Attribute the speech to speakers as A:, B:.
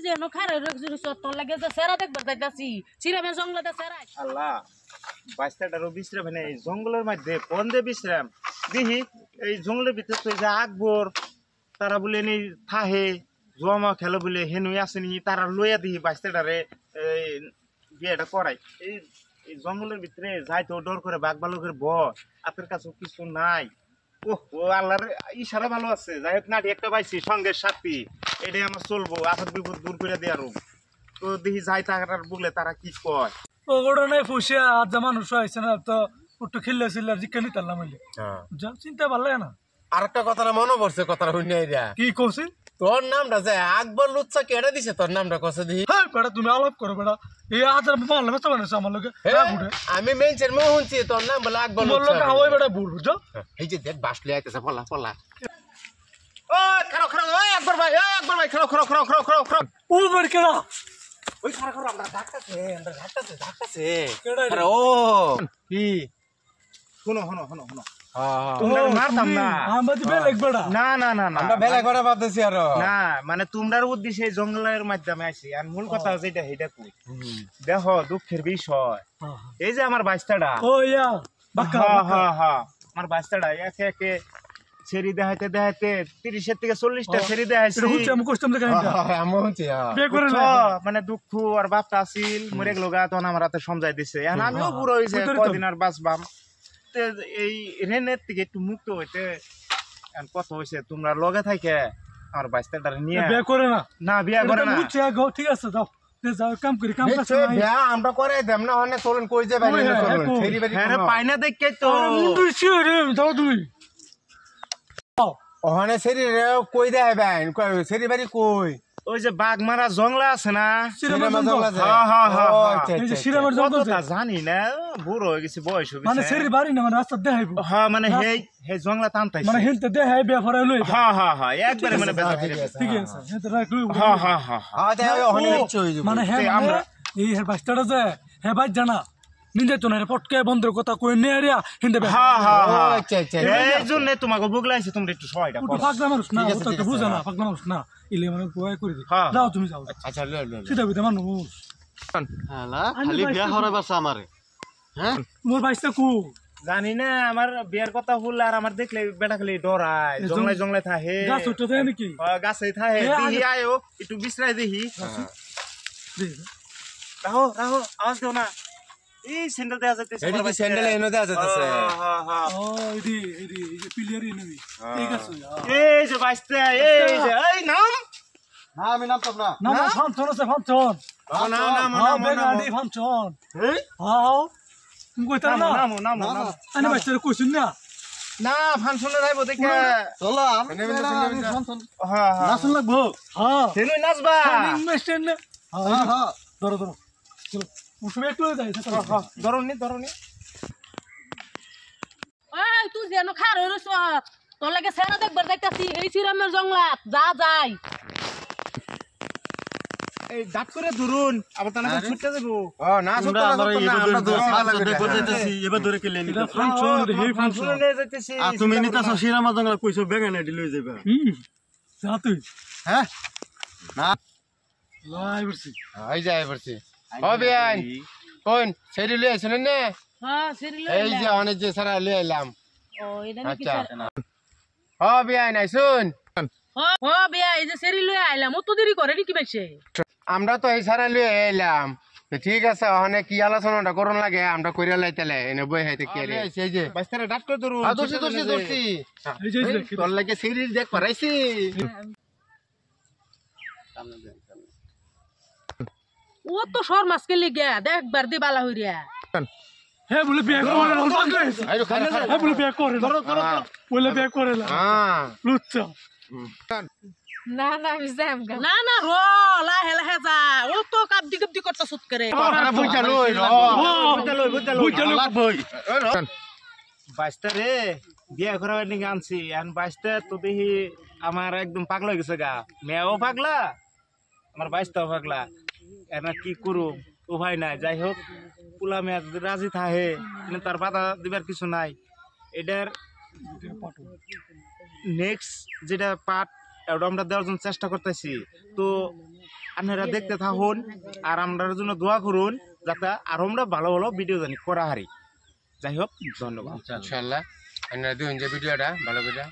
A: যে নো খারে রইছিস তোর লাগে যে সেরা দেখবার যাইতাছি চিরামে জঙ্গলতে সেরা
B: আল্লাহ বাইস্তাটারও বিশ্রাম নেই জঙ্গলের মধ্যে কোন দে বিশ্রাম দেখি এই জঙ্গলের ভিতরে তো যে আকবর তারা বলে নেই থাহে জমা খেলো বলে হেনুই আসেনি তারা লইয়া দিহি বাইস্তাটারে এই বিয়েটা করাই এই এই জঙ্গলের ভিতরে যাই তো ডর করে বাঘ বালকের ভয় আপনার কাছে কিছু নাই ও আল্লাহর ইশারা ভালো আছে যাই হোক নাটি একটা পাইছি সঙ্গের সাথী এটাই আমার চলবো আপদ বিপদ দূর করে দেওয়ার তো দেখি যাই তারা বলে তারা কি কয়
C: ওটা নাই ফুসে আজ মানুষ হয়েছে না তো একটু খেললে ছিল জিজ্ঞা নিতে পারলাম চিন্তা পারলে না
D: আরেকটা কথা মনে পড়ছে কথাটা শুনে
C: কি কৌশল
D: তোর নামটা যে আকবর লুচ্চা কেটে দিছে তোর নামটা কষে দিই
C: হ্যাঁ বেটা তুমি আলাপ করো বেটা এই আজ মারলে মেসা বানাইছে আমার লোকে
D: আমি মেনছের মুখ শুনছি তোর নাম বলে আকবর
C: বললো কাওয়াই বেটা ভুল বুঝছো
D: এই যে দেখ বাসলে আইতেছে ফলা ফলা
B: ও খারাপ খারাপ ওই আকবর ভাই খারাপ খারাপ খারাপ খারাপ খারাপ খারাপ
C: ও বের কেডা
B: ওই খারাপ খারাপ আমরা ডাকতাছে
D: আরে ও কি
B: শুনো শুনো শুনো শুনো
D: হ্যাঁ
B: তোমরা মারতাম না
C: আমরা তো বেলেগ বেটা
B: না না না না
D: আমরা বেলা করে ভাবতেছি আর
B: না মানে তোমরার উদ্দেশ্যে জঙ্গলের মাধ্যমে আইছি আর মূল কথা যেটা সেটা কই দেখো দুঃখের বিষয় এই যে আমার বাইস্তাটা
C: ও ইয়া বাক্কা
B: হ্যাঁ হ্যাঁ আমার বাইস্তাটা একে একে ছেড়ি দেখাইতে দেখাইতে 30 থেকে 40টা ছেড়ি দেখাইছি
C: এটা আমি কষ্টম দেখা এটা
D: আমি শুনছি
C: বে করে না
B: মানে দুঃখ আর বাপটা আসিল মরে গেল গা তখন আমার হাতে সমঝাই দিছে এখন আমিও বুড়ো হইছে কয়দিন আর বাঁচবাম এই রেনের থেকে একটু মুক্ত হইতে কত হয়েছে তোমরা লগে থাকে আমার বাইস্তাটা নিয়ে
C: বে করে না
B: না বিয়া করে না
C: ঠিক আছে যাও যাও কাম করি কাম কাজ
D: আমরা করে দেম না অনেক চলুন কই যে বাইরে চলুন ছেড়ি বাড়ি
B: হ্যাঁ পাইনা দেখে তো
C: মুন্ডু ছিড়ে দাও তুই
D: ওখানে ছেড়ি রে কই দেয় ভাই ছেড়ি বাড়ি কই
B: ওই যে বাঘমারা জংলা আছে না জানি না বুড়ো হয়ে গেছে বয়স
C: মানে ছেড়ি বাড়ি না মানে রাস্তা দেখাইব
B: হ্যাঁ মানে হে জংলা টানতাইছে
C: মানে হেলতে দেখাই বেফারা লই
B: হ্যাঁ একবারে মানে বেজা ফিরে
C: ঠিক আছে হেলতে রাখলই মানে হে আমরা এই হে বাস্তাটা যে হে বাই জানা নিন্দে তো না পটকে বন্ধের কথা কই নে আরিয়া হিন্দে
D: আচ্ছা আচ্ছা
B: এই জন্য তোমাকে বুক লাইছে তোমরা একটু সহায়তা করো
C: পাগলা মানুষ না ও তো বুঝা না পাগলা মানুষ না ইলে মানে বয় করে দি যাও তুমি যাও
D: আচ্ছা ল
C: সিধা বিদে মানুষ
D: হালা খালি বিয়া হরাইবাছ আমারে হ্যাঁ
C: মোর বাইসটা কু
B: জানি না আমার বিয়ার কথা বললে আর আমার দেখলে বেটা খালি ডরায় জংলাই থাকে
C: গাছ উঠতে দেয় নাকি
B: গাছে থাকে দেখি আয়ো একটু বিশ্রাই দেখি রাহো রাহো আওয়াজ দাও না এই স্যান্ডেল দেয়া যাইতেছে
D: এডি কি স্যান্ডেল এনে দেয়া যাইতেছে
C: ও এডি পিলিয়ারি নেবি ঠিক আছে
B: এই যে বাইস্তা এই যে এই নাম
D: না আমি নাম তো না
C: না ফাংশন আছে ফাংশন
B: না
C: বেগাড়ি ফাংশন এই হাও তুমি কইতা না
B: নাম
C: আনি বাইস্তার কইছিন না
B: না ফাংশনে যাইবো দেখে
D: চলো আমি ফাংশন
B: হ্যাঁ
C: নাচন লাগবো হ্যাঁ
B: তেনুই নাচবা
C: ইনভেস্টেন না হ্যাঁ ধরো চলো মুসুমে একটু যাই
B: ধরনি
A: ওই তুই যেন খারে রইছ তোর লাগে সেরা দেখবার যাইতাছি এই চিরামের জঙ্গলাত যা যাই
B: এই দাঁত করে ধরুন আবার তাহলে ছুটতে যাবো
D: না ছুটতে না আমরা তো
E: দেখো যাইতেছি এবার ধরে কেলে নিতে
C: ফাংশন হে ফাংশন
B: ফাংশনে যাইতেছি
E: আর তুমি নিতাছ শিরামা জঙ্গলা কইছো বেগানে দিলই যাবা
C: যা তুই
D: হ্যাঁ না
C: লাই বসি
D: আই যাই পড়ছি ও বিয়ান কোন ছেড়ি লই আইছেন না
A: হ্যাঁ সিরিল
D: এই যে অনেক যে সারা লই আইলাম
A: ও এটা নাকি
D: আচ্ছা ও বিয়ান আইছুন
A: ও বিয়া এই যে সিরিল লই আইলাম ও তো দেরি করে নাকি বাইছে
D: আমরা তো এই সারা লই আইলাম ঠিক আছে ওখানে কি আলোচনাটা করন লাগে আমরা কইরা লাইতেলে এনে বই হাইতে কি রে এই যে
B: বাইস্তারে দাঁত করে ধরুন
D: দর্শি
C: এই যে
D: তোর লাগে সিরিজ দেখ পারাইছি
A: ও তো সর মাসকে লিগে দেখবার দি বালা হইরিয়া
C: হে বলে বিয়ে করে
D: আইরো খালি
C: হে বলে বিয়ে করে ধরো বলে বিয়ে করে না
D: হ্যাঁ
C: লুচ্চা
A: না না মিজাম না না র লা হেলা হে যা ও তো কাবদি করতে সুত করে
D: কথাটা বুঝা লই
B: বাইস্তারে বিয়া করাবার নিকে আনছি এখন বাইস্তা তো দেখি আমার একদম পাগলা হয়ে গেছে গা মেয়েও পাগলা আমার বাইস্তাও পাগলা এনা কি করুম উপায় নাই যাই হোক পুলা মেয়ে যদি রাজি থাকে তার বাধা দিবার কিছু নাই এটার নেক্সট যেটা পার্ট ওটা আমরা দেওয়ার জন্য চেষ্টা করতেছি তো আপনারা দেখতে থাকুন আর আমরার জন্য দোয়া করুন যাতে আর আমরা ভালো ভালো ভিডিও জানি করা হারি। যাই হোক, ধন্যবাদ।
D: ইনশাআল্লাহ আপনারা দেখুন যে ভিডিওটা ভালো করে।